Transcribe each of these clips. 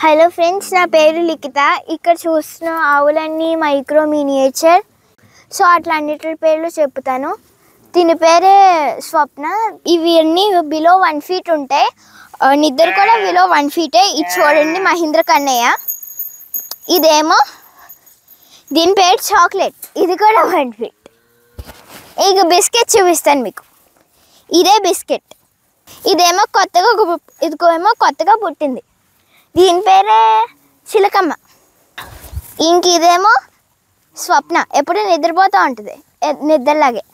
Hello friends, నా పేరు లిఖిత. ఇక్కడ చూస్తున్న ఆవులన్నీ మైక్రో మినియేచర్. సో అట్లా అన్నిటి పేర్లు చెప్తాను. దీని పేరే స్వప్న. ఇవి అన్నీ బిలో 1 feet ఉంటాయి. నిద్ర కూడా బిలో 1 feet. ఇది చూడండి, మహేంద్ర కన్నయ్య. ఇదేమో దీని పేరు చాక్లెట్. ఇది కూడా 1 feet. ఇక బిస్కెట్ చూపిస్తాను మీకు. ఇదే బిస్కెట్. ఇదేమో కొత్తగా పుట్టింది. దీని పేరే చిలకమ్మ. ఇంక ఇదేమో స్వప్న, ఎప్పుడు నిద్రపోతూ ఉంటుంది నిద్రలాగే.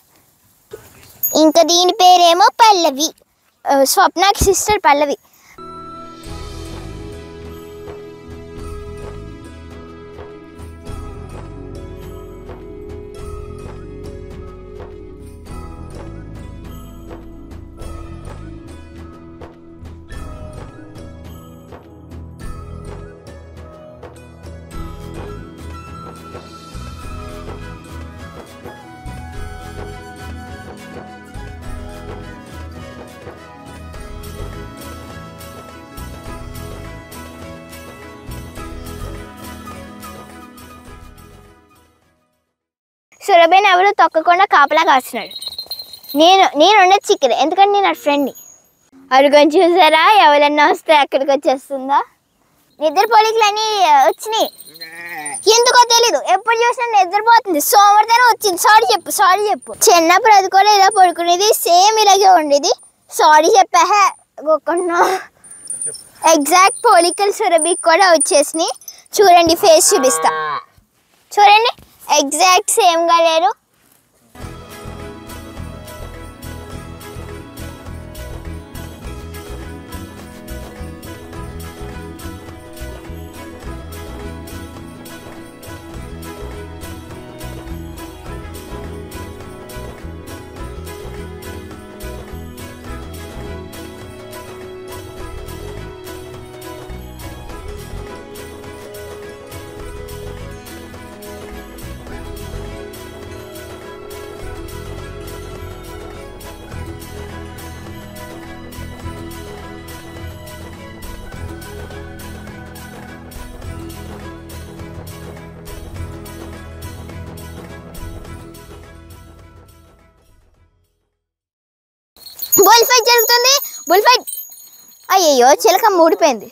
ఇంకా దీని పేరేమో పల్లవి. స్వప్నకి సిస్టర్ పల్లవి. సురభిని ఎవరు తొక్కకుండా కాపలా కాస్తున్నాడు. నేను ఉండేది చిక్కరే, ఎందుకంటే నేను నా ఫ్రెండ్ని. అడుగుని చూసారా, ఎవరన్నా వస్తే అక్కడికి వచ్చేస్తుందా. నిద్రపోలికలన్నీ వచ్చినాయి, ఎందుకో తెలీదు. ఎప్పుడు చూసినా నిద్రపోతుంది. సోమవారం వచ్చింది. సారీ చెప్పు. చిన్నప్పుడు అది కూడా ఇలా పడుకునేది, సేమ్ ఇలాగే ఉండేది. సారీ చెప్పకుండా ఎగ్జాక్ట్ పోలికలు సురభికి కూడా వచ్చేసినాయి. చూడండి, ఫేస్ చూపిస్తా. చూడండి, ఎగ్జాక్ట్ సేమ్గా లేరు. బుల్ ఫైట్ జరుగుతుంది. అయ్యో, చిలక ఊడిపోయింది.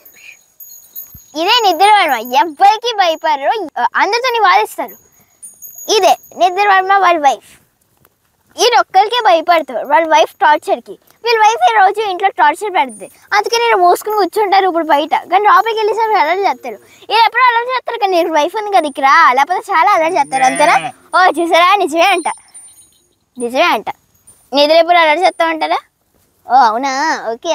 ఇదే నిద్రవర్మ. ఎవ్వరికి భయపడరు, అందరితో వాదిస్తారు. ఇదే నిద్రవర్మ వాళ్ళ వైఫ్. ఈయన ఒక్కరికే భయపడతారు, వాళ్ళ వైఫ్ టార్చర్కి. వీళ్ళ వైఫ్ ఈ రోజు ఇంట్లో టార్చర్ పెడుతుంది. అందుకే నేను మూసుకుని కూర్చుంటారు ఇప్పుడు బయట. కానీ లోపలికి వెళ్ళేసరికి అలర్ట్ చేస్తారు. వీళ్ళు ఎప్పుడు అలర్ట్ చేస్తారు, కానీ నీకు వైఫ్ ఉంది కదా ఇక్కడ, లేకపోతే చాలా అలర్ట్ చేస్తారు. అంతేనా? ఓ చూసారా, నిజమే అంట. నిద్ర ఎప్పుడు అలర్ట్ చేస్తా ఉంటారా? ఓ అవునా, ఓకే.